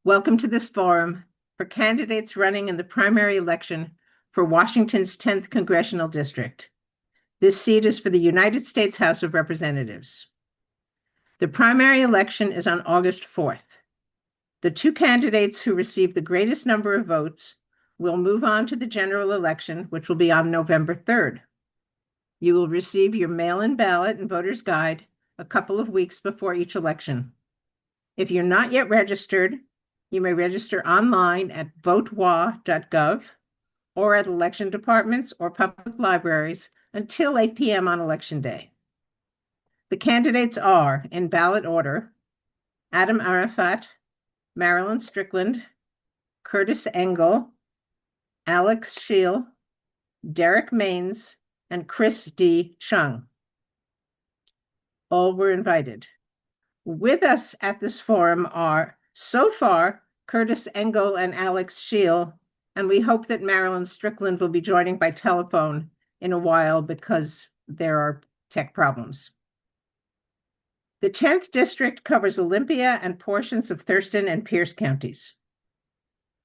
Welcome to this forum for candidates running in the primary election for Washington's 10th Congressional District. This seat is for the United States House of Representatives. The primary election is on August 4th. The two candidates who receive the greatest number of votes will move on to the general election, which will be on November 3rd. You will receive your mail-in ballot and voter's guide a couple of weeks before each election. If you're not yet registered, you may register online at votewa.gov or at election departments or public libraries until 8 p.m. on Election Day. The candidates are, in ballot order, Adam Arafat, Marilyn Strickland, Kurtis Engle, Alex Scheel, Derek Maines, and Chris D. Chung. All were invited. With us at this forum are, so far, Kurtis Engle and Alex Scheel, and we hope that Marilyn Strickland will be joining by telephone in a while because there are tech problems. The 10th District covers Olympia and portions of Thurston and Pierce counties.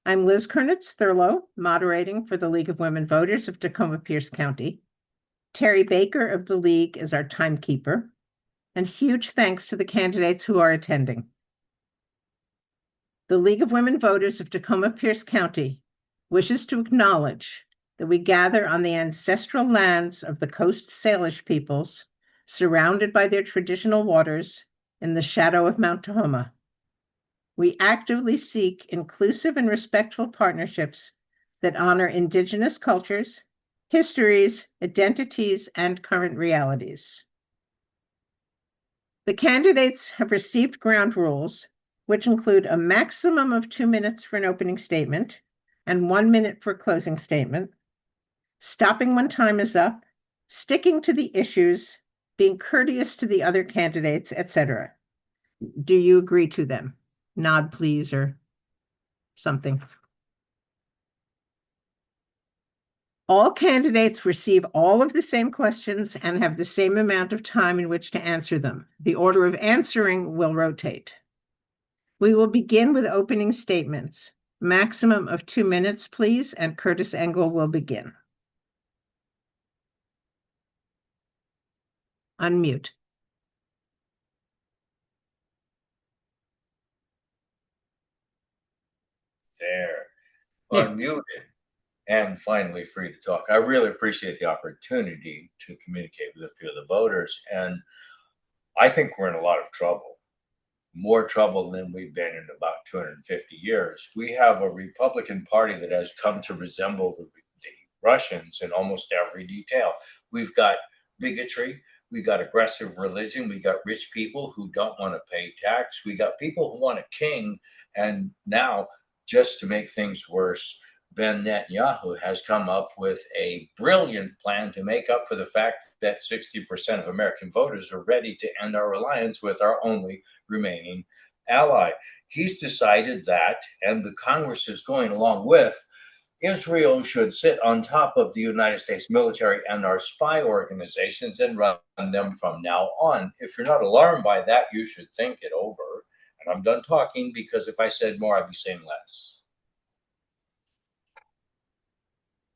I'm Liz Kernitz-Thurlow, moderating for the League of Women Voters of Tacoma-Pierce County. Terry Baker of the League is our timekeeper, and huge thanks to the candidates who are attending. The League of Women Voters of Tacoma-Pierce County wishes to acknowledge that we gather on the ancestral lands of the Coast Salish peoples, surrounded by their traditional waters in the shadow of Mount Tahoma. We actively seek inclusive and respectful partnerships that honor Indigenous cultures, histories, identities, and current realities. The candidates have received ground rules, which include a maximum of 2 minutes for an opening statement and 1 minute for a closing statement, stopping when time is up, sticking to the issues, being courteous to the other candidates, etc. Do you agree to them? Nod, please, or something. All candidates receive all of the same questions and have the same amount of time in which to answer them. The order of answering will rotate. We will begin with opening statements. Maximum of 2 minutes, please, and Kurtis Engle will begin. Unmute. There. Yeah. Unmuted and finally free to talk. I really appreciate the opportunity to communicate with a few of the voters, and I think we're in a lot of trouble, more trouble than we've been in about 250 years. We have a Republican Party that has come to resemble the Russians in almost every detail. We've got bigotry, we got aggressive religion, we got rich people who don't want to pay tax, we got people who want a king, and now, just to make things worse, Ben Netanyahu has come up with a brilliant plan to make up for the fact that 60% of American voters are ready to end our alliance with our only remaining ally. He's decided that, and the Congress is going along with, Israel should sit on top of the United States military and our spy organizations and run them from now on. If you're not alarmed by that, you should think it over. And I'm done talking, because if I said more, I'd be saying less.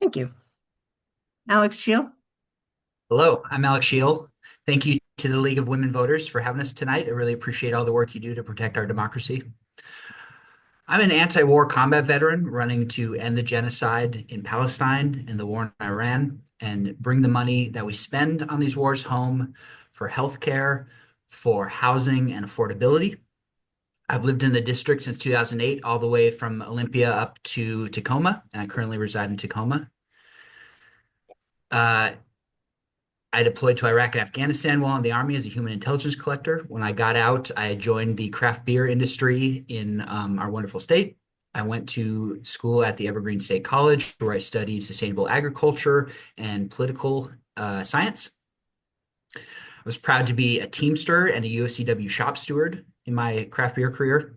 Thank you. Alex Scheel. Hello, I'm Alex Scheel. Thank you to the League of Women Voters for having us tonight. I really appreciate all the work you do to protect our democracy. I'm an anti-war combat veteran running to end the genocide in Palestine and the war in Iran and bring the money that we spend on these wars home for healthcare, for housing and affordability. I've lived in the district since 2008, all the way from Olympia up to Tacoma, and I currently reside in Tacoma. I deployed to Iraq and Afghanistan while in the Army as a human intelligence collector. When I got out, I joined the craft beer industry in our wonderful state. I went to school at the Evergreen State College, where I studied sustainable agriculture and political science. I was proud to be a Teamster and a USCW shop steward in my craft beer career.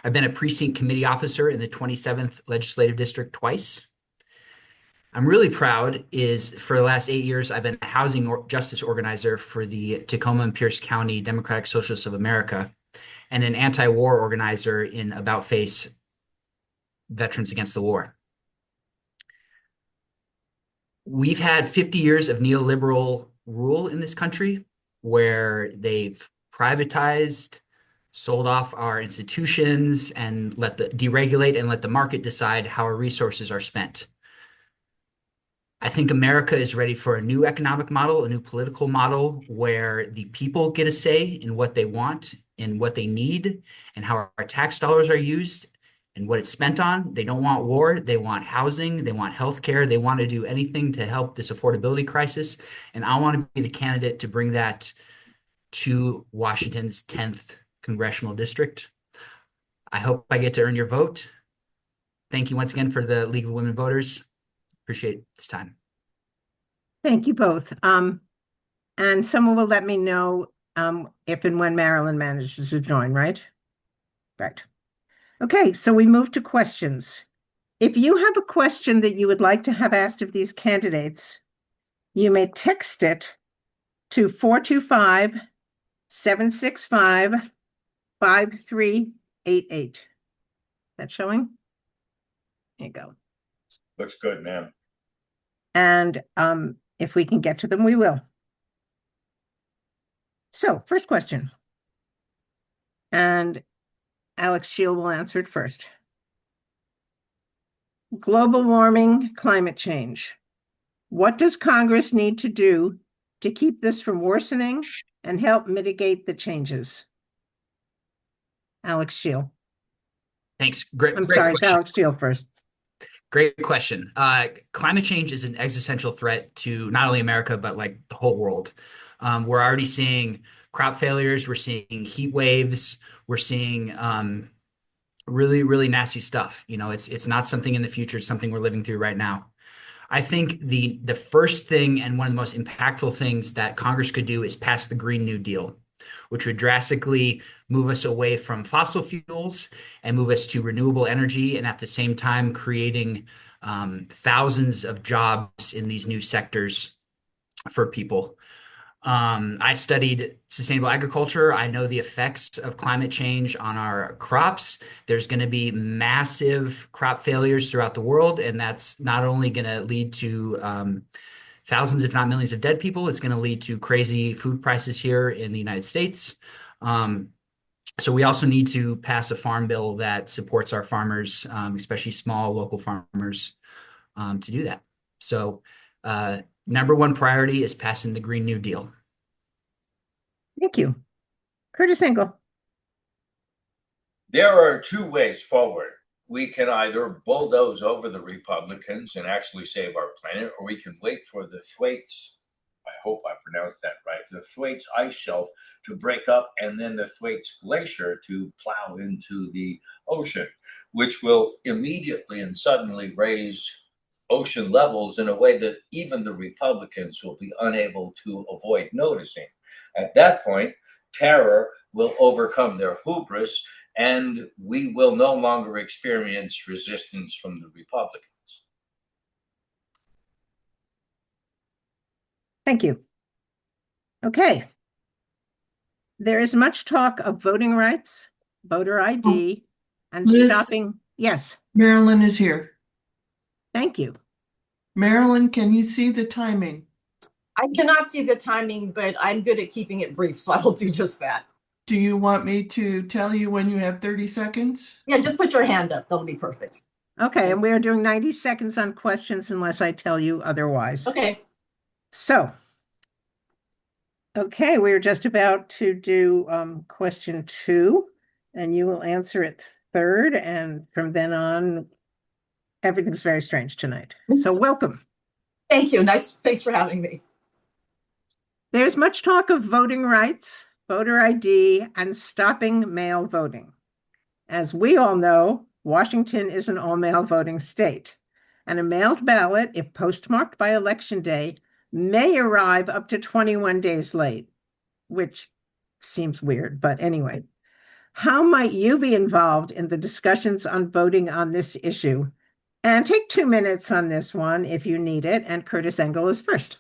I've been a precinct committee officer in the 27th Legislative District twice. I'm really proud is for the last 8 years, I've been a housing justice organizer for the Tacoma and Pierce County Democratic Socialists of America. and an anti-war organizer in About Face Veterans Against the War. We've had 50 years of neoliberal rule in this country where they've privatized, sold off our institutions, and deregulate and let the market decide how our resources are spent. I think America is ready for a new economic model, a new political model where the people get a say in what they want and what they need and how our tax dollars are used and what it's spent on. They don't want war. They want housing. They want healthcare. They want to do anything to help this affordability crisis. And I want to be the candidate to bring that to Washington's 10th Congressional District. I hope I get to earn your vote. Thank you once again for the League of Women Voters. Appreciate this time. Thank you both. And someone will let me know if and when Marilyn manages to join, right? Right. Okay, so we move to questions. If you have a question that you would like to have asked of these candidates, you may text it to 425-765-5388. That showing? There you go. Looks good, ma'am. And if we can get to them, we will. So, first question. And Alex Scheel will answer it first. Global warming, climate change. What does Congress need to do to keep this from worsening and help mitigate the changes? Alex Scheel. Thanks. Great I'm sorry, it's question. Alex Scheel first. Great question. Climate change is an existential threat to not only America, but like the whole world. We're already seeing crop failures. We're seeing heat waves. We're seeing really, really nasty stuff. You know, it's not something in the future. It's something we're living through right now. I think the first thing and one of the most impactful things that Congress could do is pass the Green New Deal, which would drastically move us away from fossil fuels and move us to renewable energy, and at the same time creating thousands of jobs in these new sectors for people. I studied sustainable agriculture. I know the effects of climate change on our crops. There's going to be massive crop failures throughout the world, and that's not only going to lead to thousands, if not millions of dead people, it's going to lead to crazy food prices here in the United States. So we also need to pass a farm bill that supports our farmers, especially small local farmers, to do that. So number one priority is passing the Green New Deal. Thank you. Kurtis Engle. There are two ways forward. We can either bulldoze over the Republicans and actually save our planet, or we can wait for the Thwaites, I hope I pronounced that right, the Thwaites ice shelf to break up and then the Thwaites glacier to plow into the ocean, which will immediately and suddenly raise ocean levels in a way that even the Republicans will be unable to avoid noticing. At that point, terror will overcome their hubris, and we will no longer experience resistance from the Republicans. Thank you. Okay. There is much talk of voting rights, voter ID, and Liz? stopping. Yes, Marilyn is here. thank you. Marilyn, can you see the timing? I cannot see the timing, but I'm good at keeping it brief, so I will do just that. Do you want me to tell you when you have 30 seconds? Yeah, just put your hand up. That'll be perfect. Okay, and we are doing 90 seconds on questions unless I tell you otherwise. Okay. So, okay, we're just about to do question 2, and you will answer it third, and from then on, everything's very strange tonight. So welcome. Thank you. Thanks for having me. There's much talk of voting rights, voter ID, and stopping mail voting. As we all know, Washington is an all-mail voting state, and a mailed ballot, if postmarked by Election Day, may arrive up to 21 days late, which seems weird, but anyway. How might you be involved in the discussions on voting on this issue? And take 2 minutes on this one if you need it, and Kurtis Engle is first.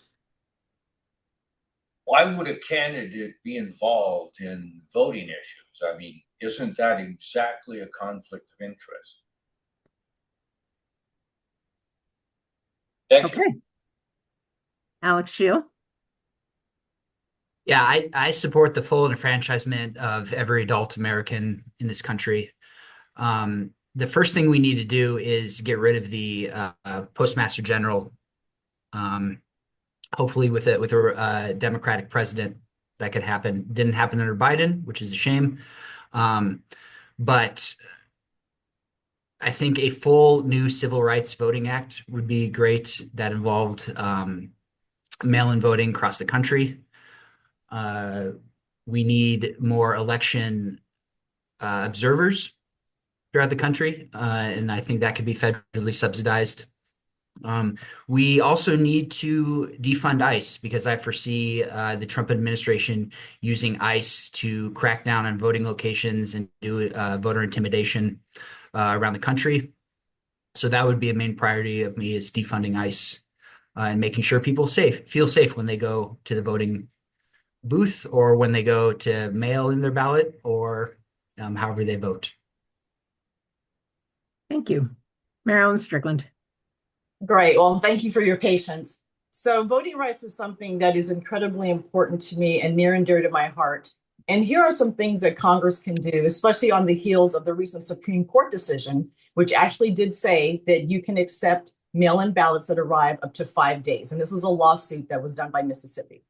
Why would a candidate be involved in voting issues? elections. I mean, isn't that exactly a conflict of interest? Thank you. Okay. Alex Scheel. Yeah, I support the full enfranchisement of every adult American in this country. The first thing we need to do is get rid of the Postmaster General. Hopefully, with a Democratic president, that could happen. Didn't happen under Biden, which is a shame. But I think a full new Civil Rights Voting Act would be great. That involved mail-in voting across the country. We need more election observers throughout the country, and I think that could be federally subsidized. We also need to defund ICE because I foresee the Trump administration using ICE to crack down on voting locations and do voter intimidation around the country. So that would be a main priority of me, is defunding ICE and making sure people feel safe when they go to the voting booth or when they go to mail in their ballot or however they vote. Thank you. Marilyn Strickland. Great. Well, thank you for your patience. So voting rights is something that is incredibly important to me and near and dear to my heart. And here are some things that Congress can do, especially on the heels of the recent Supreme Court decision, which actually did say that you can accept mail-in ballots that arrive up to 5 days. And this was a lawsuit that was done by Mississippi.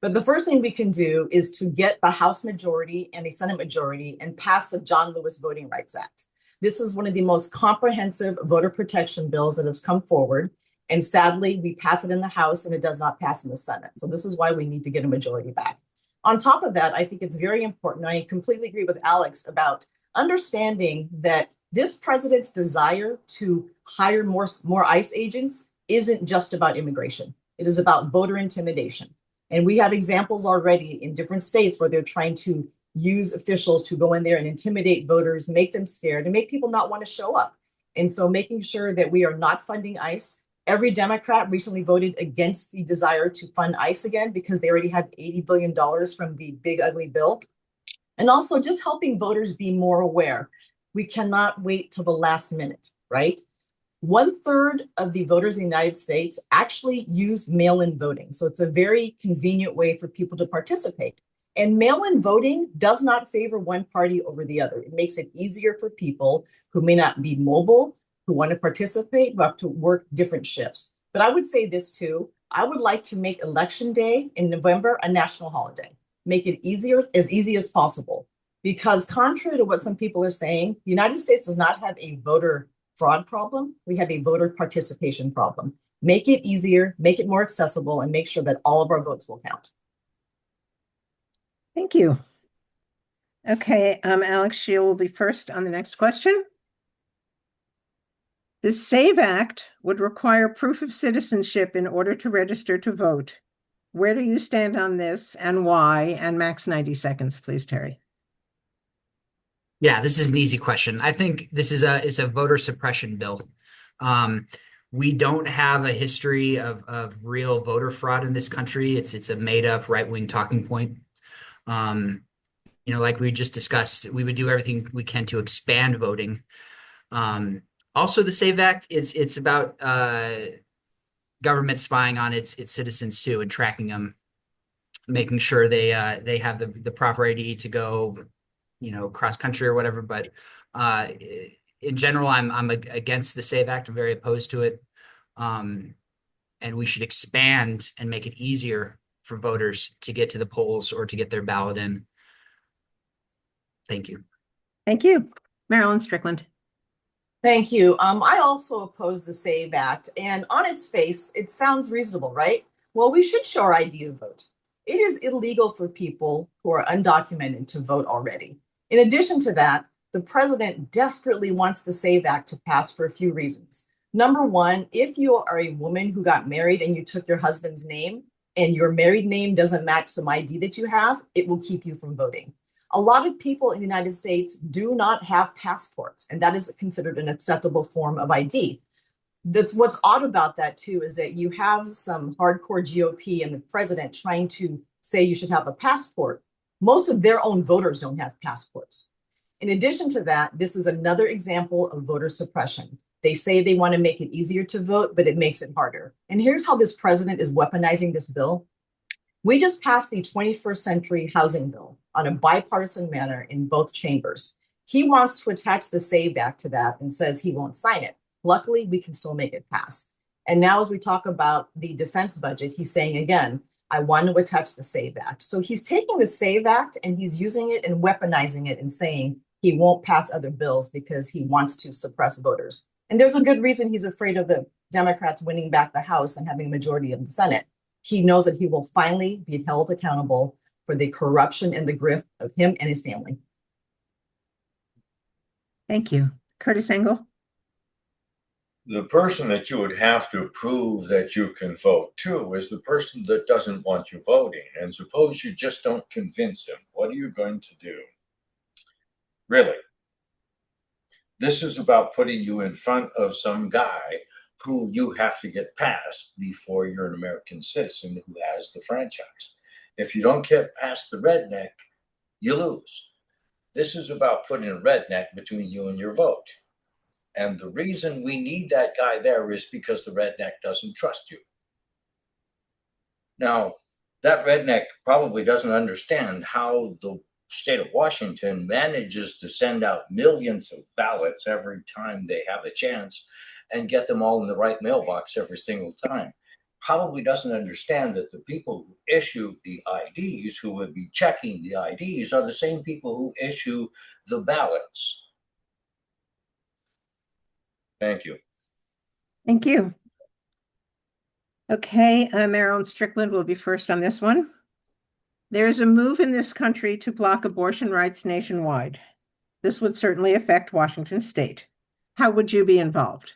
But the first thing we can do is to get the House majority and a Senate majority and pass the John Lewis Voting Rights Act. This is one of the most comprehensive voter protection bills that has come forward. And sadly, we pass it in the House and it does not pass in the Senate. So this is why we need to get a majority back. On top of that, I think it's very important. I completely agree with Alex about understanding that this president's desire to hire more ICE agents isn't just about immigration. It is about voter intimidation. And we have examples already in different states where they're trying to use officials to go in there and intimidate voters, make them scared, and make people not want to show up. And so making sure that we are not funding ICE. Every Democrat recently voted against the desire to fund ICE again because they already have $80 billion from the big ugly bill. And also just helping voters be more aware. We cannot wait till the last minute, right? 1/3 of the voters in the United States actually use mail-in voting. So it's a very convenient way for people to participate. And mail-in voting does not favor one party over the other. It makes it easier for people who may not be mobile, who want to participate, who have to work different shifts. But I would say this too. I would like to make Election Day in November a national holiday. Make it as easy as possible. Because contrary to what some people are saying, the United States does not have a voter fraud problem. We have a voter participation problem. Make it easier, make it more accessible, and make sure that all of our votes will count. Thank you. Okay, Alex Scheel will be first on the next question. The SAVE Act would require proof of citizenship in order to register to vote. Where do you stand on this and why? And max 90 seconds, please, Terry. Yeah, this is an easy question. I think this is a voter suppression bill. We don't have a history of real voter fraud in this country. It's a made up right-wing talking point. Like we just discussed, we would do everything we can to expand voting. Also, the SAVE Act it's about government spying on its citizens too and tracking them, making sure they have the proper ID to go, cross country or whatever. But in general, I'm against the SAVE Act. I'm very opposed to it. And we should expand and make it easier for voters to get to the polls or to get their ballot in. Thank you. Thank you. Marilyn Strickland. Thank you. I also oppose the SAVE Act, and on its face, it sounds reasonable, right? Well, we should show our ID to vote. It is illegal for people who are undocumented to vote already. In addition to that, the president desperately wants the SAVE Act to pass for a few reasons. Number one, if you are a woman who got married and you took your husband's name and your married name doesn't match some ID that you have, it will keep you from voting. A lot of people in the United States do not have passports, and that is considered an acceptable form of ID. That's what's odd about that too, is that you have some hardcore GOP and the president trying to say you should have a passport. most of their own voters don't have passports. In addition to that, this is another example of voter suppression. They say they want to make it easier to vote, but it makes it harder. And here's how this president is weaponizing this bill. We just passed the 21st Century Housing Bill on a bipartisan manner in both chambers. He wants to attach the SAVE Act to that and says he won't sign it. Luckily, we can still make it pass. And now as we talk about the defense budget, he's saying again, I want to attach the SAVE Act. So he's taking the SAVE Act and he's using it and weaponizing it and saying he won't pass other bills because he wants to suppress voters. And there's a good reason he's afraid of the Democrats winning back the House and having a majority of the Senate. He knows that he will finally be held accountable for the corruption and the grift of him and his family. Thank you. Kurtis Engle. The person that you would have to prove that you can vote to is the person that doesn't want you voting. And suppose you just don't convince him. What are you going to do? Really? This is about putting you in front of some guy who you have to get past before you're an American citizen who has the franchise. If you don't get past the redneck, you lose. This is about putting a redneck between you and your vote. And the reason we need that guy there is because the redneck doesn't trust you. Now, that redneck probably doesn't understand how the state of Washington manages to send out millions of ballots every time they have a chance and get them all in the right mailbox every single time. Probably doesn't understand that the people who issue the IDs, who would be checking the IDs, are the same people who issue the ballots. Thank you. Thank you. Okay, Marilyn Strickland will be first on this one. There is a move in this country to block abortion rights nationwide. This would certainly affect Washington state. How would you be involved?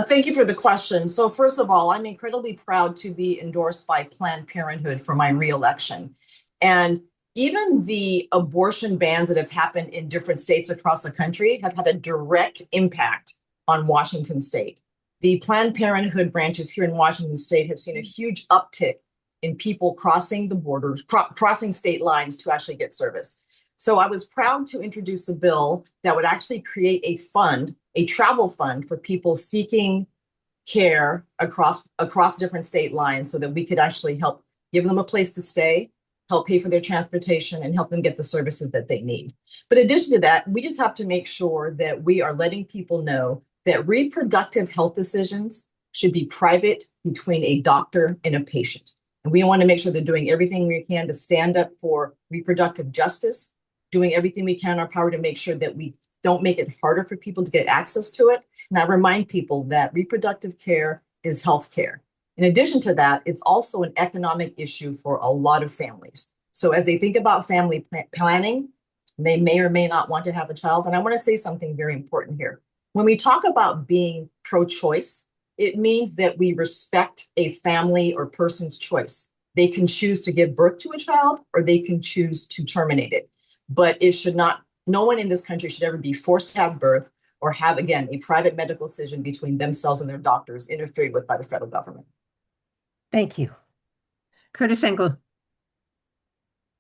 Thank you for the question. So first of all, I'm incredibly proud to be endorsed by Planned Parenthood for my reelection. And even the abortion bans that have happened in different states across the country have had a direct impact on Washington state. The Planned Parenthood branches here in Washington state have seen a huge uptick in people crossing the borders, crossing state lines to actually get service. So I was proud to introduce a bill that would actually create a fund, a travel fund for people seeking care across different state lines so that we could actually help give them a place to stay, help pay for their transportation, and help them get the services that they need. But in addition to that, we just have to make sure that we are letting people know that reproductive health decisions should be private between a doctor and a patient. And we want to make sure they're doing everything we can to stand up for reproductive justice, doing everything we can in our power to make sure that we don't make it harder for people to get access to it. And I remind people that reproductive care is health care. In addition to that, it's also an economic issue for a lot of families. So as they think about family planning, they may or may not want to have a child. And I want to say something very important here. When we talk about being pro-choice, it means that we respect a family or person's choice. They can choose to give birth to a child or they can choose to terminate it. But it should not, no one in this country should ever be forced to have birth or have, again, a private medical decision between themselves and their doctors interfered with by the federal government. Thank you. Kurtis Engle.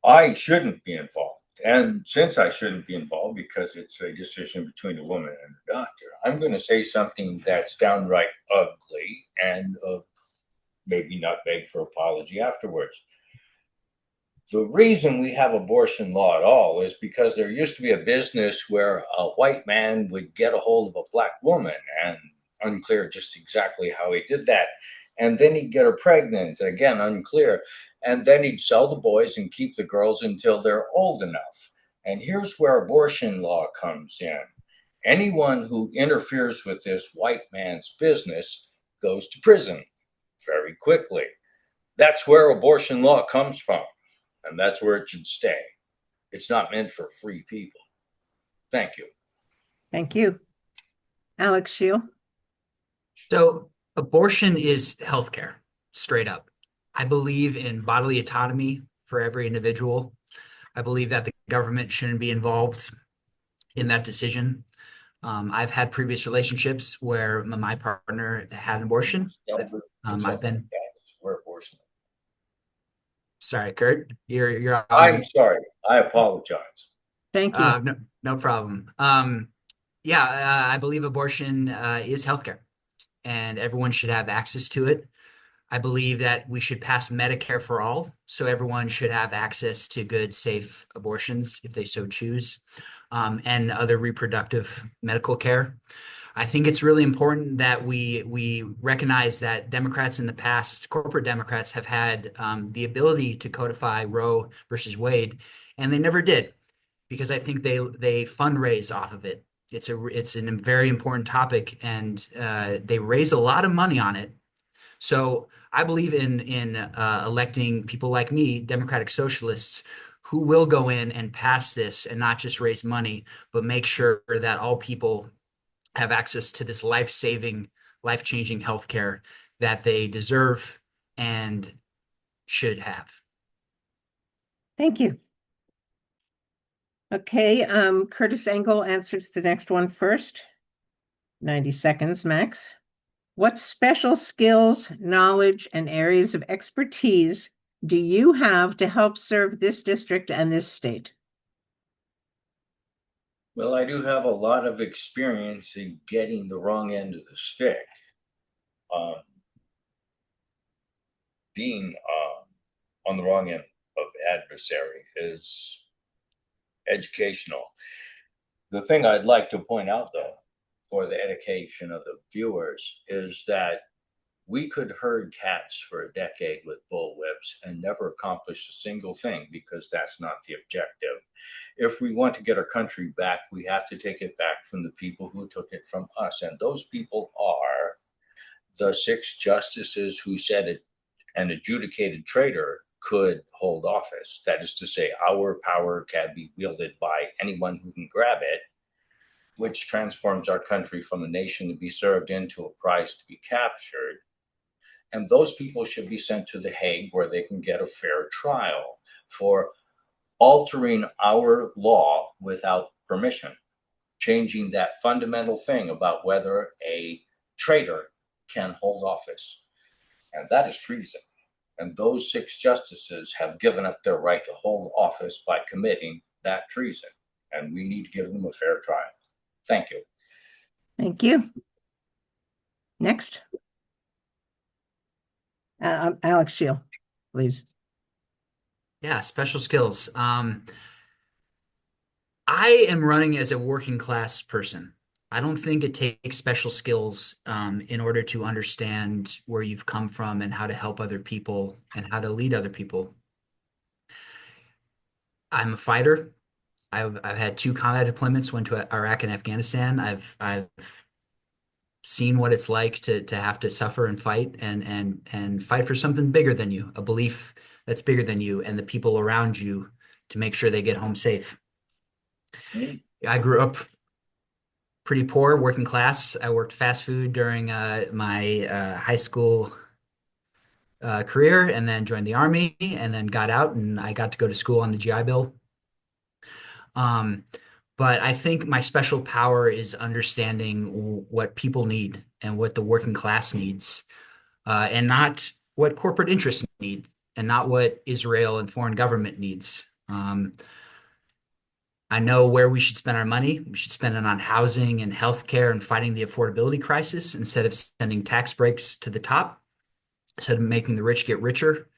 I shouldn't be involved. And since I shouldn't be involved because it's a decision between a woman and a doctor, I'm going to say something that's downright ugly and maybe not beg for apology afterwards. The reason we have abortion law at all is because there used to be a business where a white man would get a hold of a black woman, and unclear just exactly how he did that. And then he'd get her pregnant, again, unclear. And then he'd sell the boys and keep the girls until they're old enough. And here's where abortion law comes in. Anyone who interferes with this white man's business goes to prison very quickly. That's where abortion law comes from. And that's where it should stay. It's not meant for free people. Thank you. Thank you. Alex Scheel. So abortion is healthcare, straight up. I believe in bodily autonomy for every individual. I believe that the government shouldn't be involved in that decision. I've had previous relationships where my partner had an abortion. I've been. Sorry, Kurt. You're I'm sorry. I apologize. Thank you. no problem. Yeah, I believe abortion is healthcare, and everyone should have access to it. I believe that we should pass Medicare for all, so everyone should have access to good, safe abortions if they so choose, and other reproductive medical care. I think it's really important that we recognize that Democrats in the past, corporate Democrats, have had the ability to codify Roe versus Wade, and they never did, because I think they fundraise off of it. It's a very important topic, and they raise a lot of money on it. So I believe in electing people like me, Democratic socialists, who will go in and pass this and not just raise money, but make sure that all people have access to this life-saving, life-changing healthcare that they deserve and should have. Thank you. Okay, Kurtis Engle answers the next one first. 90 seconds max. What special skills, knowledge, and areas of expertise do you have to help serve this district and this state? Well, I do have a lot of experience in getting the wrong end of the stick. Being on the wrong end of adversary is educational. The thing I'd like to point out, though, for the education of the viewers, is that we could herd cats for a decade with bullwhips and never accomplish a single thing, because that's not the objective. If we want to get our country back, we have to take it back from the people who took it from us. And those people are the 6 justices who said an adjudicated traitor could hold office. That is to say, our power can be wielded by anyone who can grab it, which transforms our country from a nation to be served into a prize to be captured. And those people should be sent to The Hague, where they can get a fair trial for altering our law without permission, changing that fundamental thing about whether a traitor can hold office. And that is treason. And those 6 justices have given up their right to hold office by committing that treason. And we need to give them a fair trial. Thank you. Thank you. Next. Alex Scheel, please. Yeah, special skills. I am running as a working class person. I don't think it takes special skills in order to understand where you've come from and how to help other people and how to lead other people. I'm a fighter. I've had 2 combat deployments, went to Iraq and Afghanistan. I've seen what it's like to have to suffer and fight and fight for something bigger than you, a belief that's bigger than you and the people around you, to make sure they get home safe. I grew up pretty poor, working class. I worked fast food during my high school career, and then joined the Army, and then got out, and I got to go to school on the GI Bill. But I think my special power is understanding what people need and what the working class needs, and not what corporate interests need, and not what Israel and foreign government needs. I know where we should spend our money. We should spend it on housing and healthcare and fighting the affordability crisis, instead of sending tax breaks to the top, instead of making the rich get richer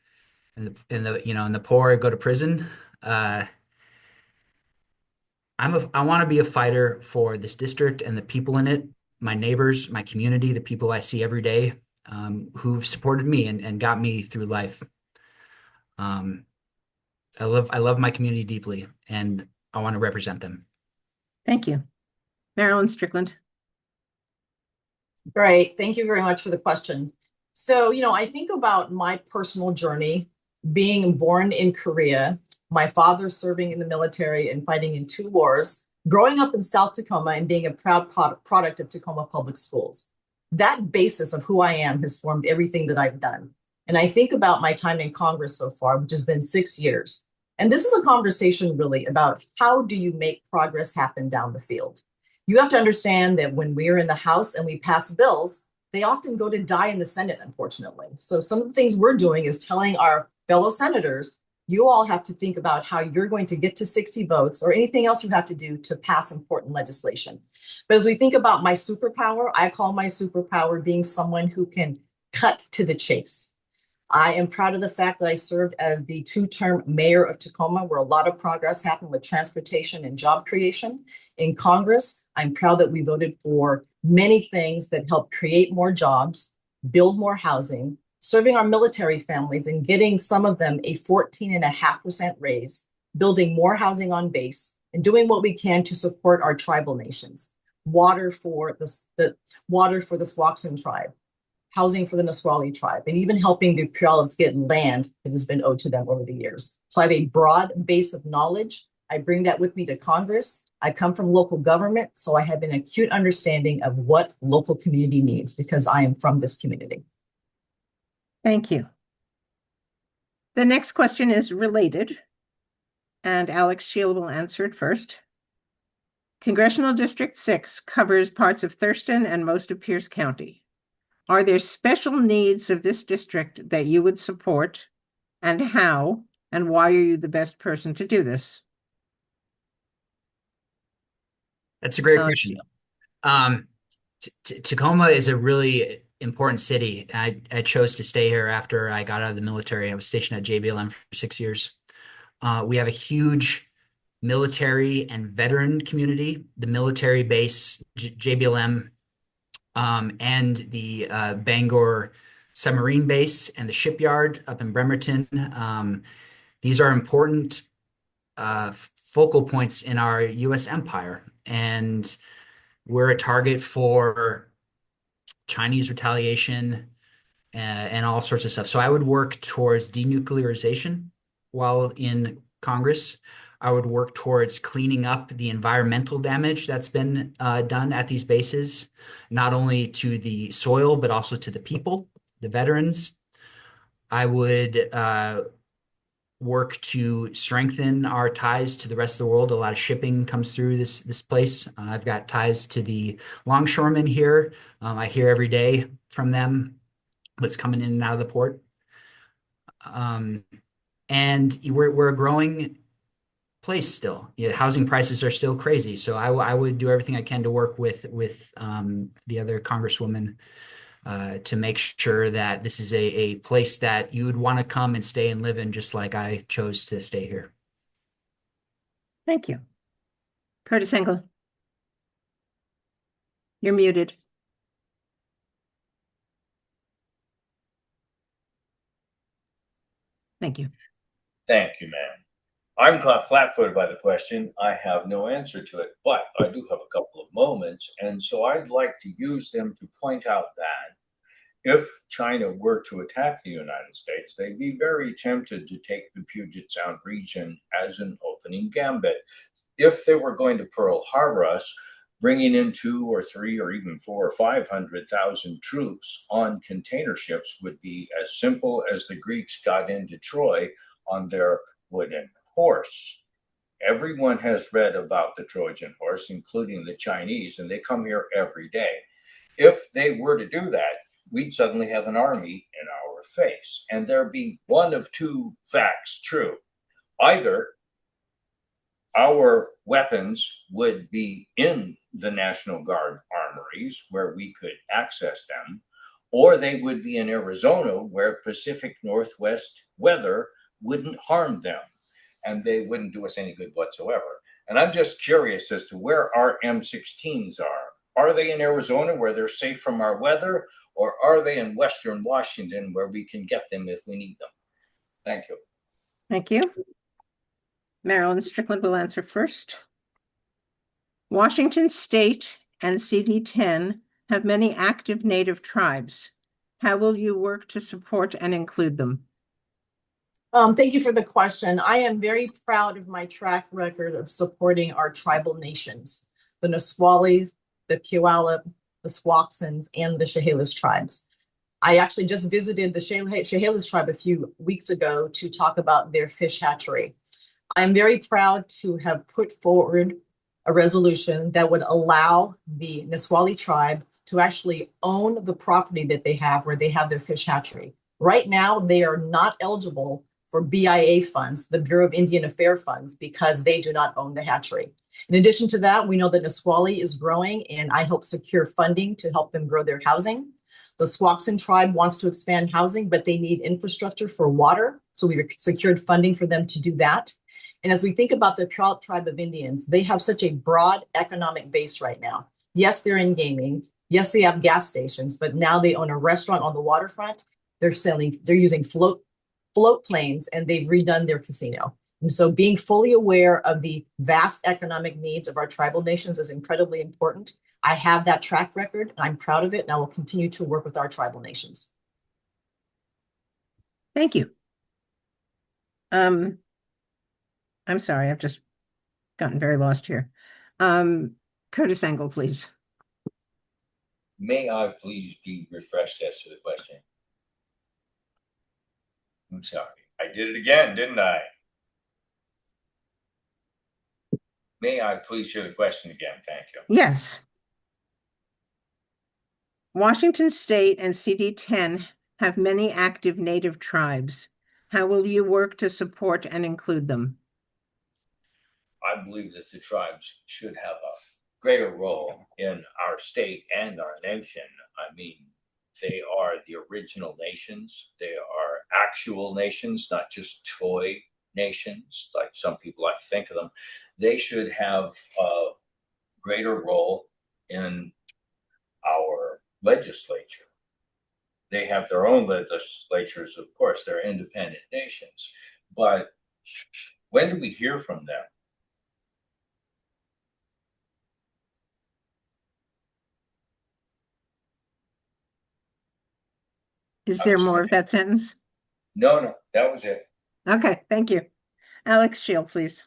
and the poor go to prison. I want to be a fighter for this district and the people in it, my neighbors, my community, the people I see every day, who've supported me and got me through life. I love my community deeply, and I want to represent them. Thank you. Marilyn Strickland. Great. Thank you very much for the question. So, I think about my personal journey, being born in Korea, my father serving in the military and fighting in 2 wars, growing up in South Tacoma and being a proud product of Tacoma Public Schools. That basis of who I am has formed everything that I've done. And I think about my time in Congress so far, which has been 6 years. And this is a conversation really about how do you make progress happen down the field. You have to understand that when we're in the House and we pass bills, they often go to die in the Senate, unfortunately. So some of the things we're doing is telling our fellow senators, you all have to think about how you're going to get to 60 votes or anything else you have to do to pass important legislation. But as we think about my superpower, I call my superpower being someone who can cut to the chase. I am proud of the fact that I served as the 2-term mayor of Tacoma, where a lot of progress happened with transportation and job creation. In Congress, I'm proud that we voted for many things that help create more jobs, build more housing, serving our military families and getting some of them a 14.5% raise, building more housing on base, and doing what we can to support our tribal nations. Water for the Squaxin tribe, housing for the Nisqually tribe, and even helping the Puyallups get land that has been owed to them over the years. So I have a broad base of knowledge. I bring that with me to Congress. I come from local government, so I have an acute understanding of what local community needs because I am from this community. Thank you. The next question is related, and Alex Scheel will answer it first. Congressional District 6 covers parts of Thurston and most of Pierce County. Are there special needs of this district that you would support, and how, and why are you the best person to do this? That's a great question. Tacoma is a really important city. I chose to stay here after I got out of the military. I was stationed at JBLM for 6 years. We have a huge military and veteran community. The military base, JBLM, and the Bangor submarine base and the shipyard up in Bremerton. These are important focal points in our U.S. empire, and we're a target for Chinese retaliation and all sorts of stuff. So I would work towards denuclearization while in Congress. I would work towards cleaning up the environmental damage that's been done at these bases, not only to the soil, but also to the people, the veterans. I would work to strengthen our ties to the rest of the world. A lot of shipping comes through this place. I've got ties to the longshoremen here. I hear every day from them what's coming in and out of the port. And we're a growing place still. Housing prices are still crazy. So I would do everything I can to work with the other congresswomen to make sure that this is a place that you would want to come and stay and live in, just like I chose to stay here. Thank you. Kurtis Engle. You're muted. Thank you. Thank you, ma'am. I'm caught flat-footed by the question. I have no answer to it, but I do have a couple of moments, and so I'd like to use them to point out that if China were to attack the United States, they'd be very tempted to take the Puget Sound region as an opening gambit. If they were going to Pearl Harbor us, bringing in 2 or 3 or even 400,000 or 500,000 troops on container ships would be as simple as the Greeks got into Troy on their wooden horse. Everyone has read about the Trojan horse, including the Chinese, and they come here every day. If they were to do that, we'd suddenly have an army in our face. And there'd be one of two facts true. Either our weapons would be in the National Guard armories where we could access them, or they would be in Arizona where Pacific Northwest weather wouldn't harm them, and they wouldn't do us any good whatsoever. And I'm just curious as to where our M16s are. Are they in Arizona where they're safe from our weather, or are they in Western Washington where we can get them if we need them? Thank you. Thank you. Marilyn Strickland will answer first. Washington State and CD10 have many active Native tribes. How will you work to support and include them? Thank you for the question. I am very proud of my track record of supporting our tribal nations, the Nisquallies, the Puyallup, the Squaxins, and the Chehalis tribes. I actually just visited the Chehalis tribe a few weeks ago to talk about their fish hatchery. I'm very proud to have put forward a resolution that would allow the Nisqually tribe to actually own the property that they have where they have their fish hatchery. Right now, they are not eligible for BIA funds, the Bureau of Indian Affairs funds, because they do not own the hatchery. In addition to that, we know that Nisqually is growing, and I help secure funding to help them grow their housing. The Squaxin tribe wants to expand housing, but they need infrastructure for water. So we secured funding for them to do that. And as we think about the Puyallup tribe of Indians, they have such a broad economic base right now. Yes, they're in gaming. Yes, they have gas stations, but now they own a restaurant on the waterfront. They're using float planes, and they've redone their casino. And so being fully aware of the vast economic needs of our tribal nations is incredibly important. I have that track record, and I'm proud of it, and I will continue to work with our tribal nations. Thank you. I'm sorry, I've just gotten very lost here. Kurtis Engle, please. May I please be refreshed as to the question? I'm sorry. I did it again, didn't I? May I please hear the question again? Thank you. Yes. Washington State and CD10 have many active Native tribes. How will you work to support and include them? I believe that the tribes should have a greater role in our state and our nation. I mean, they are the original nations. They are actual nations, not just toy nations, like some people like to think of them. They should have a greater role in our legislature. They have their own legislatures, of course, they're independent nations. But when do we hear from them? Is there more of that sentence? No, that was it. Okay, thank you. Alex Scheel, please.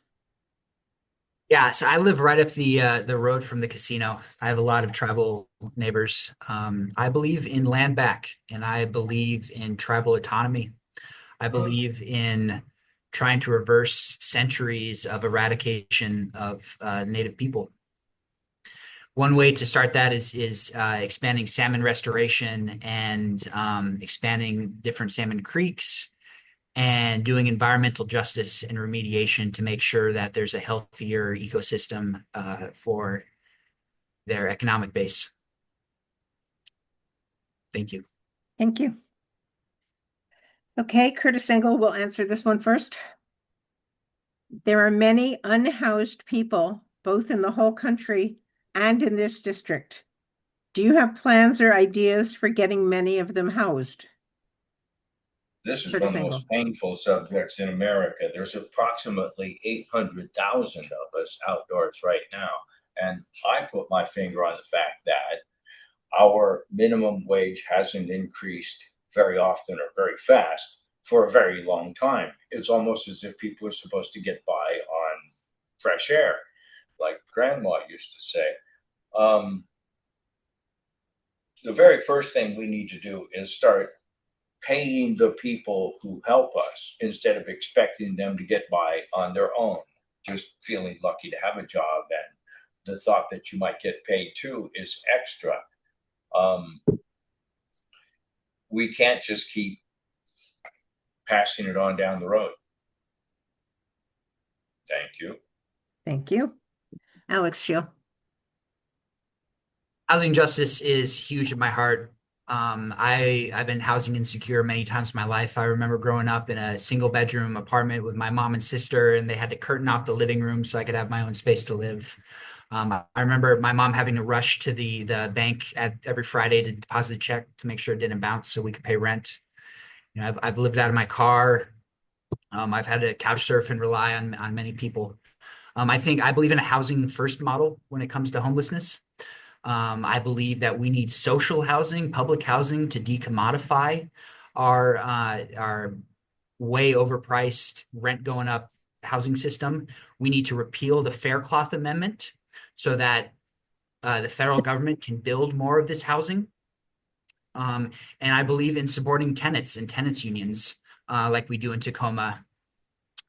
Yeah, so I live right up the road from the casino. I have a lot of tribal neighbors. I believe in land back, and I believe in tribal autonomy. I believe in trying to reverse centuries of eradication of Native people. One way to start that is expanding salmon restoration and expanding different salmon creeks and doing environmental justice and remediation to make sure that there's a healthier ecosystem for their economic base. Thank you. Thank you. Okay, Kurtis Engle will answer this one first. There are many unhoused people, both in the whole country and in this district. Do you have plans or ideas for getting many of them housed? This is one of the most painful subjects in America. There's approximately 800,000 of us outdoors right now. And I put my finger on the fact that our minimum wage hasn't increased very often or very fast for a very long time. It's almost as if people are supposed to get by on fresh air, like Grandma used to say. The very first thing we need to do is start paying the people who help us instead of expecting them to get by on their own, just feeling lucky to have a job, and the thought that you might get paid too is extra. We can't just keep passing it on down the road. Thank you. Thank you. Alex Scheel. Housing justice is huge in my heart. I've been housing insecure many times in my life. I remember growing up in a single bedroom apartment with my mom and sister, and they had to curtain off the living room so I could have my own space to live. I remember my mom having to rush to the bank every Friday to deposit a check to make sure it didn't bounce so we could pay rent. You know, I've lived out of my car. I've had to couch surf and rely on many people. I believe in a housing first model when it comes to homelessness. I believe that we need social housing, public housing to decommodify our way overpriced rent going up housing system. We need to repeal the Fair Cloth Amendment so that the federal government can build more of this housing. And I believe in supporting tenants and tenants unions like we do in Tacoma.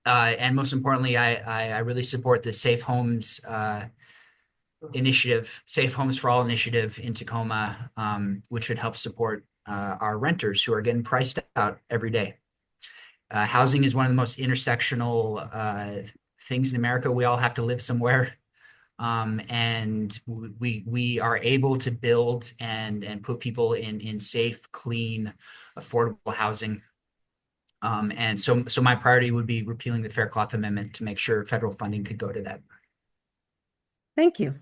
And most importantly, I really support the Safe Homes initiative, Safe Homes for All initiative in Tacoma, which would help support our renters who are getting priced out every day. Housing is one of the most intersectional things in America. We all have to live somewhere. And we are able to build and put people in safe, clean, affordable housing. And so my priority would be repealing the Fair Cloth Amendment to make sure federal funding could go to that. Thank you.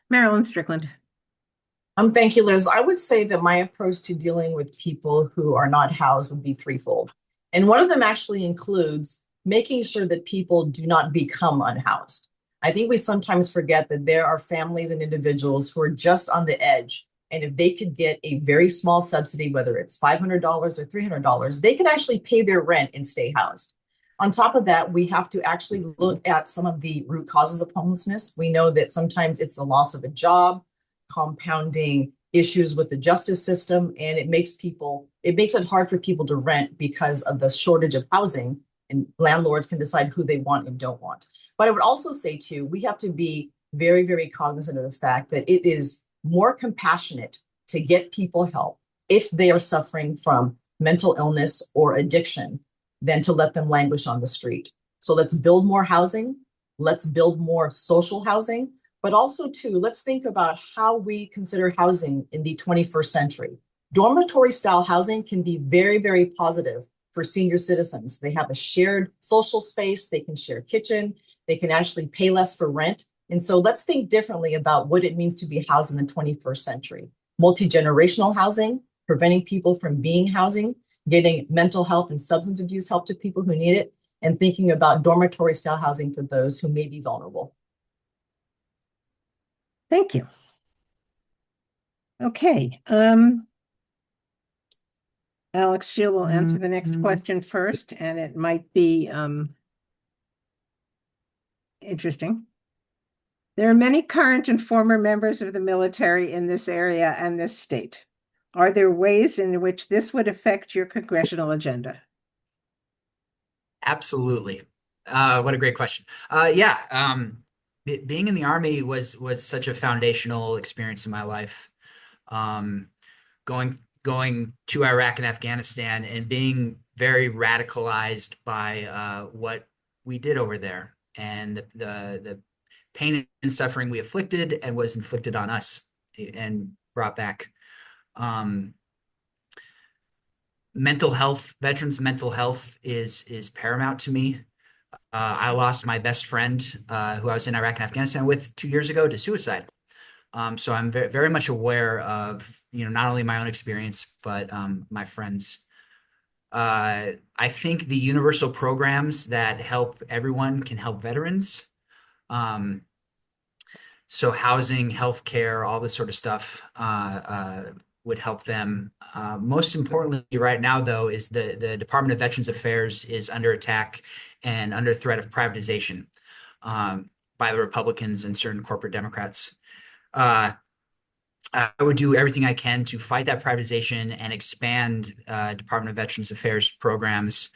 Marilyn Strickland. Thank you, Liz. I would say that my approach to dealing with people who are not housed would be threefold. And one of them actually includes making sure that people do not become unhoused. I think we sometimes forget that there are families and individuals who are just on the edge. And if they could get a very small subsidy, whether it's $500 or $300, they could actually pay their rent and stay housed. On top of that, we have to actually look at some of the root causes of homelessness. We know that sometimes it's the loss of a job, compounding issues with the justice system, and it makes it hard for people to rent because of the shortage of housing, and landlords can decide who they want and don't want. But I would also say too, we have to be very, very cognizant of the fact that it is more compassionate to get people help if they are suffering from mental illness or addiction than to let them languish on the street. So let's build more housing. Let's build more social housing. But also, too, let's think about how we consider housing in the 21st century. Dormitory-style housing can be very, very positive for senior citizens. They have a shared social space. They can share a kitchen. They can actually pay less for rent. And so let's think differently about what it means to be housed in the 21st century. Multi-generational housing, preventing people from being housing, getting mental health and substance abuse help to people who need it, and thinking about dormitory-style housing for those who may be vulnerable. Thank you. Okay. Alex Scheel will answer the next question first, and it might be interesting. There are many current and former members of the military in this area and this state. Are there ways in which this would affect your congressional agenda? Absolutely. What a great question. Being in the Army was such a foundational experience in my life. Going to Iraq and Afghanistan and being very radicalized by what we did over there and the pain and suffering we afflicted and was inflicted on us and brought back. Veterans' mental health is paramount to me. I lost my best friend who I was in Iraq and Afghanistan with 2 years ago to suicide. So I'm very much aware of, not only my own experience, but my friends. I think the universal programs that help everyone can help veterans. So housing, healthcare, all this sort of stuff would help them. Most importantly right now, though, is the Department of Veterans Affairs is under attack and under threat of privatization by the Republicans and certain corporate Democrats. I would do everything I can to fight that privatization and expand Department of Veterans Affairs programs.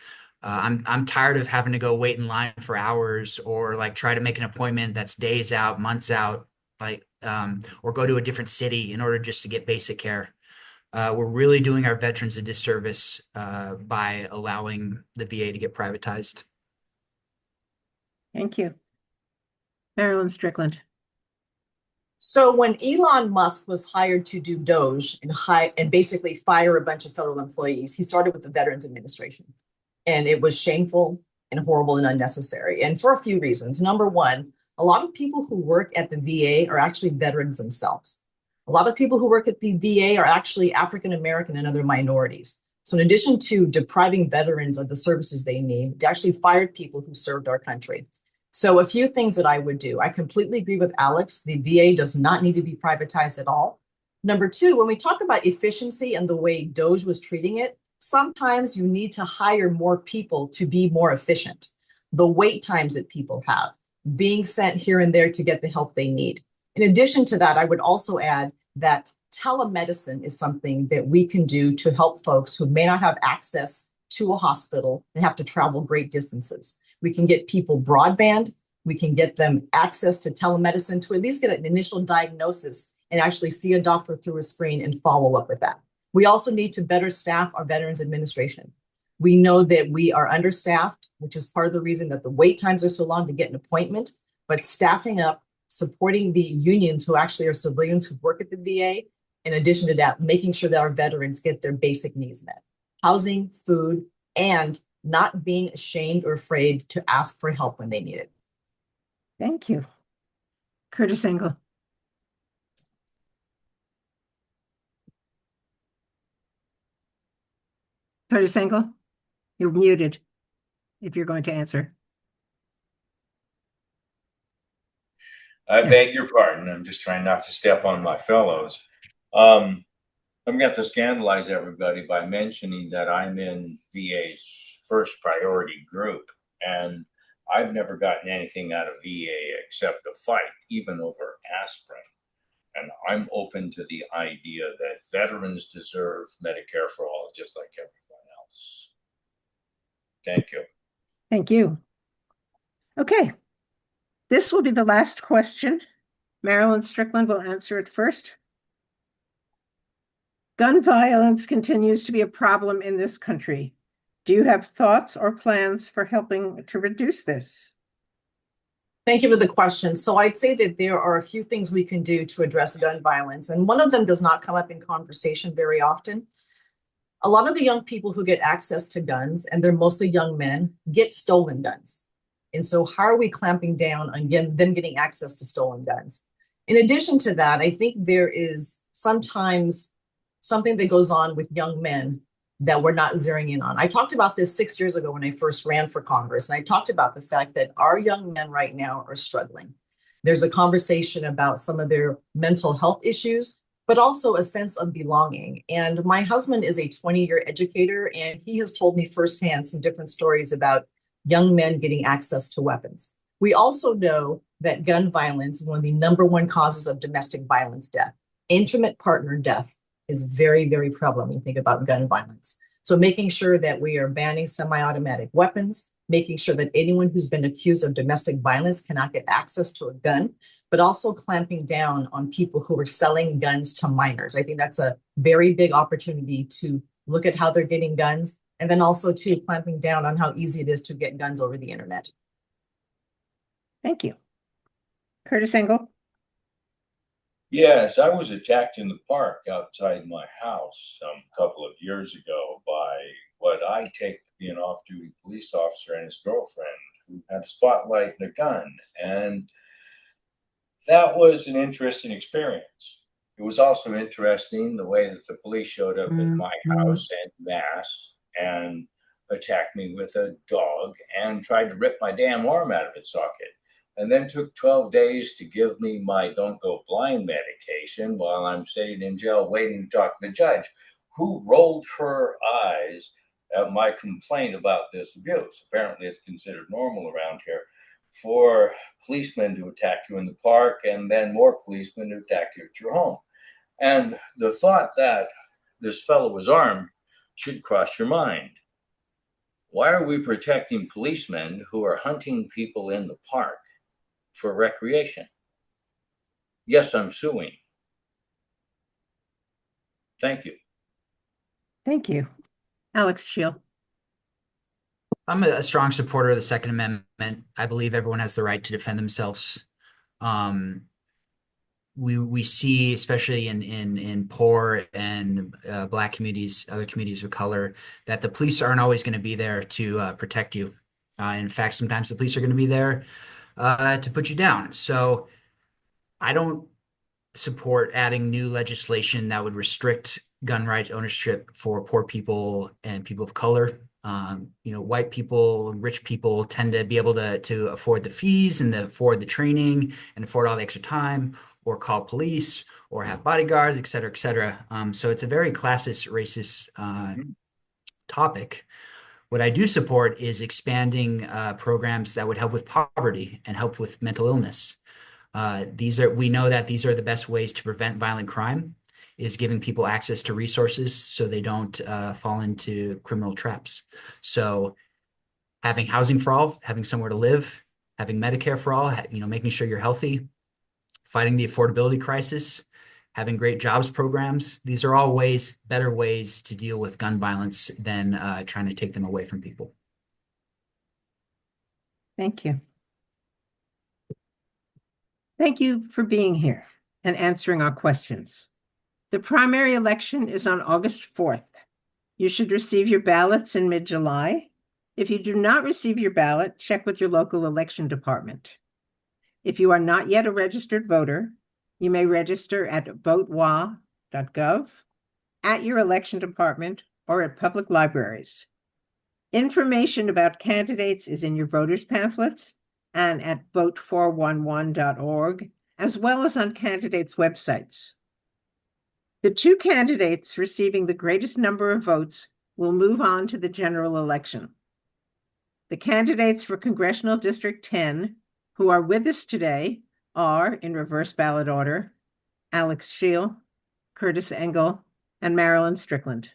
I'm tired of having to go wait in line for hours or try to make an appointment that's days out, months out, or go to a different city in order just to get basic care. We're really doing our veterans a disservice by allowing the VA to get privatized. Thank you. Marilyn Strickland. So when Elon Musk was hired to do Doge and basically fire a bunch of federal employees, he started with the Veterans Administration. And it was shameful and horrible and unnecessary. And for a few reasons. Number one, a lot of people who work at the VA are actually veterans themselves. A lot of people who work at the VA are actually African American and other minorities. So in addition to depriving veterans of the services they need, they actually fired people who served our country. So a few things that I would do. I completely agree with Alex. The VA does not need to be privatized at all. Number two, when we talk about efficiency and the way Doge was treating it, sometimes you need to hire more people to be more efficient. The wait times that people have, being sent here and there to get the help they need. In addition to that, I would also add that telemedicine is something that we can do to help folks who may not have access to a hospital and have to travel great distances. We can get people broadband. We can get them access to telemedicine to at least get an initial diagnosis and actually see a doctor through a screen and follow up with that. We also need to better staff our Veterans Administration. We know that we are understaffed, which is part of the reason that the wait times are so long to get an appointment, but staffing up, supporting the unions who actually are civilians who work at the VA. In addition to that, making sure that our veterans get their basic needs met, housing, food, and not being ashamed or afraid to ask for help when they need it. Thank you. Kurtis Engle. Kurtis Engle, you're muted if you're going to answer. I beg your pardon. I'm just trying not to step on my fellows. I'm going to scandalize everybody by mentioning that I'm in VA's first priority group, and I've never gotten anything out of VA except a fight, even over aspirin. And I'm open to the idea that veterans deserve Medicare for all, just like everyone else. Thank you. Thank you. Okay. This will be the last question. Marilyn Strickland will answer it first. Gun violence continues to be a problem in this country. Do you have thoughts or plans for helping to reduce this? Thank you for the question. So I'd say that there are a few things we can do to address gun violence, and one of them does not come up in conversation very often. A lot of the young people who get access to guns, and they're mostly young men, get stolen guns. And so how are we clamping down on them getting access to stolen guns? In addition to that, I think there is sometimes something that goes on with young men that we're not zeroing in on. I talked about this 6 years ago when I first ran for Congress, and I talked about the fact that our young men right now are struggling. There's a conversation about some of their mental health issues, but also a sense of belonging. And my husband is a 20-year educator, and he has told me firsthand some different stories about young men getting access to weapons. We also know that gun violence is one of the #1 causes of domestic violence death. Intimate partner death is very, very prevalent when you think about gun violence. So making sure that we are banning semi-automatic weapons, making sure that anyone who's been accused of domestic violence cannot get access to a gun, but also clamping down on people who are selling guns to minors. I think that's a very big opportunity to look at how they're getting guns, and then also to clamping down on how easy it is to get guns over the internet. Thank you. Kurtis Engle. Yes, I was attacked in the park outside my house a couple of years ago by what I take to be an off-duty police officer and his girlfriend who had a spotlight and a gun. And that was an interesting experience. It was also interesting the way that the police showed up at my house en masse and attacked me with a dog and tried to rip my damn arm out of its socket. And then took 12 days to give me my don't go blind medication while I'm sitting in jail waiting to talk to the judge, who rolled her eyes at my complaint about this abuse. Apparently it's considered normal around here for policemen to attack you in the park and then more policemen to attack you at your home. And the thought that this fellow was armed should cross your mind. Why are we protecting policemen who are hunting people in the park for recreation? Yes, I'm suing. Thank you. Thank you. Alex Scheel. I'm a strong supporter of the Second Amendment. I believe everyone has the right to defend themselves. We see, especially in poor and Black communities, other communities of color, that the police aren't always going to be there to protect you. In fact, sometimes the police are going to be there to put you down. So I don't support adding new legislation that would restrict gun rights ownership for poor people and people of color. White people, rich people tend to be able to afford the fees and afford the training and afford all the extra time, or call police, or have bodyguards, et cetera, et cetera. So it's a very classist, racist topic. What I do support is expanding programs that would help with poverty and help with mental illness. We know that these are the best ways to prevent violent crime, is giving people access to resources so they don't fall into criminal traps. So having housing for all, having somewhere to live, having Medicare for all, making sure you're healthy, fighting the affordability crisis, having great jobs programs. These are all better ways to deal with gun violence than trying to take them away from people. Thank you. Thank you for being here and answering our questions. The primary election is on August 4th. You should receive your ballots in mid-July. If you do not receive your ballot, check with your local election department. If you are not yet a registered voter, you may register at votewa.gov, at your election department, or at public libraries. Information about candidates is in your voters' pamphlets and at vote411.org, as well as on candidates' websites. The two candidates receiving the greatest number of votes will move on to the general election. The candidates for Congressional District 10 who are with us today are, in reverse ballot order, Alex Scheel, Kurtis Engle, and Marilyn Strickland.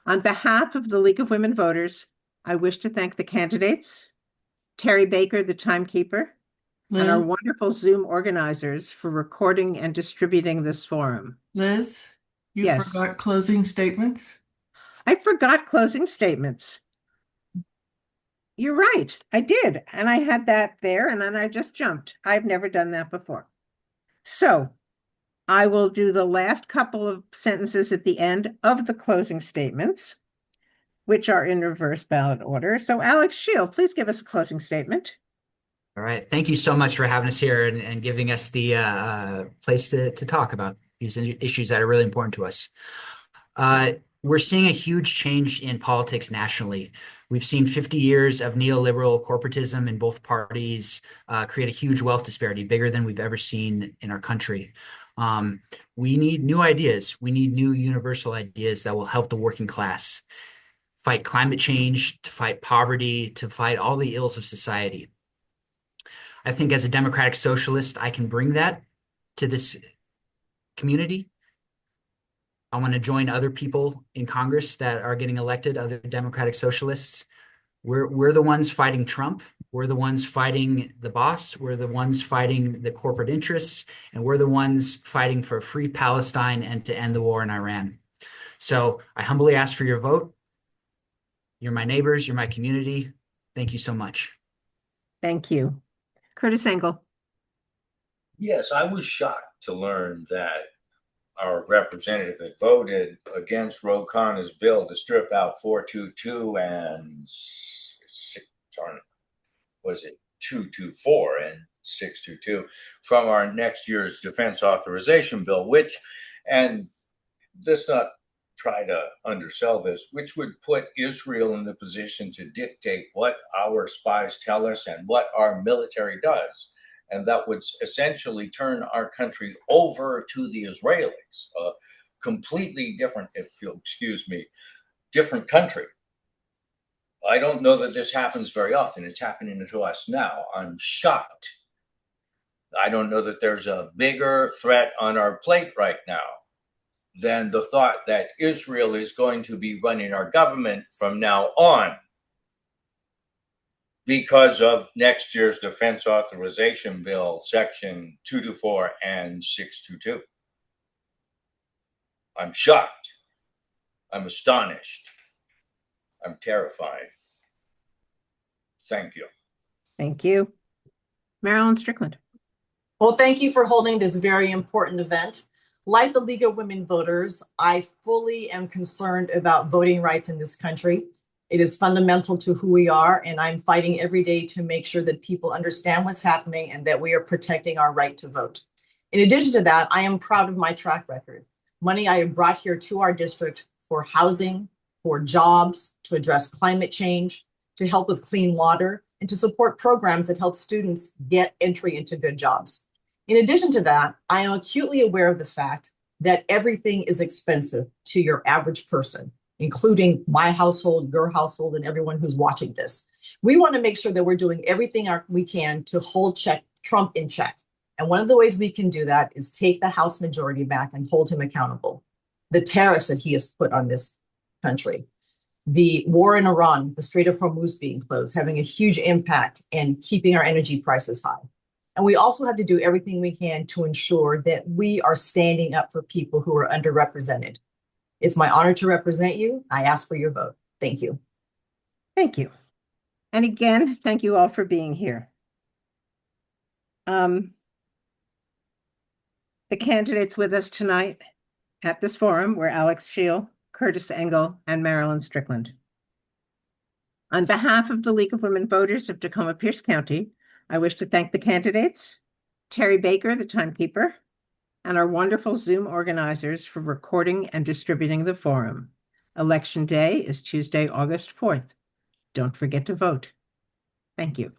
On behalf of the League of Women Voters, I wish to thank the candidates, Terry Baker, the timekeeper, and our Liz, wonderful Zoom organizers for recording and distributing this forum. Liz, you Yes. forgot closing statements? I forgot closing statements. You're right, I did. And I had that there and then I just jumped. I've never done that before. So I will do the last couple of sentences at the end of the closing statements, which are in reverse ballot order. So Alex Scheel, please give us a closing statement. All right. Thank you so much for having us here and giving us the place to talk about these issues that are really important to us. We're seeing a huge change in politics nationally. We've seen 50 years of neoliberal corporatism in both parties create a huge wealth disparity, bigger than we've ever seen in our country. We need new ideas. We need new universal ideas that will help the working class fight climate change, to fight poverty, to fight all the ills of society. I think as a democratic socialist, I can bring that to this community. I want to join other people in Congress that are getting elected, other democratic socialists. We're the ones fighting Trump. We're the ones fighting the boss. We're the ones fighting the corporate interests. And we're the ones fighting for a free Palestine and to end the war in Iran. So I humbly ask for your vote. You're my neighbors. You're my community. Thank you so much. Thank you. Kurtis Engle. Yes, I was shocked to learn that our representative had voted against Ro Khanna's bill to strip out 422 and 224 and 622 from our next year's defense authorization bill, which, and let's not try to undersell this, which would put Israel in the position to dictate what our spies tell us and what our military does. And that would essentially turn our country over to the Israelis, a completely different, if you'll excuse me, different country. I don't know that this happens very often. It's happening to us now. I'm shocked. I don't know that there's a bigger threat on our plate right now than the thought that Israel is going to be running our government from now on, because of next year's defense authorization bill, section 224 and 622. I'm shocked. I'm astonished. I'm terrified. Thank you. Thank you. Marilyn Strickland. Well, thank you for holding this very important event. Like the League of Women Voters, I fully am concerned about voting rights in this country. It is fundamental to who we are, and I'm fighting every day to make sure that people understand what's happening and that we are protecting our right to vote. In addition to that, I am proud of my track record. Money I have brought here to our district for housing, for jobs, to address climate change, to help with clean water, and to support programs that help students get entry into good jobs. In addition to that, I am acutely aware of the fact that everything is expensive to your average person, including my household, your household, and everyone who's watching this. We want to make sure that we're doing everything we can to hold Trump in check. And one of the ways we can do that is take the House majority back and hold him accountable. The tariffs that he has put on this country, the war in Iran, the Strait of Hormuz being closed, having a huge impact and keeping our energy prices high. And we also have to do everything we can to ensure that we are standing up for people who are underrepresented. It's my honor to represent you. I ask for your vote. Thank you. Thank you. And again, thank you all for being here. The candidates with us tonight at this forum were Alex Scheel, Kurtis Engle, and Marilyn Strickland. On behalf of the League of Women Voters of Tacoma-Pierce County, I wish to thank the candidates, Terry Baker, the timekeeper, and our wonderful Zoom organizers for recording and distributing the forum. Election Day is Tuesday, August 4th. Don't forget to vote. Thank you.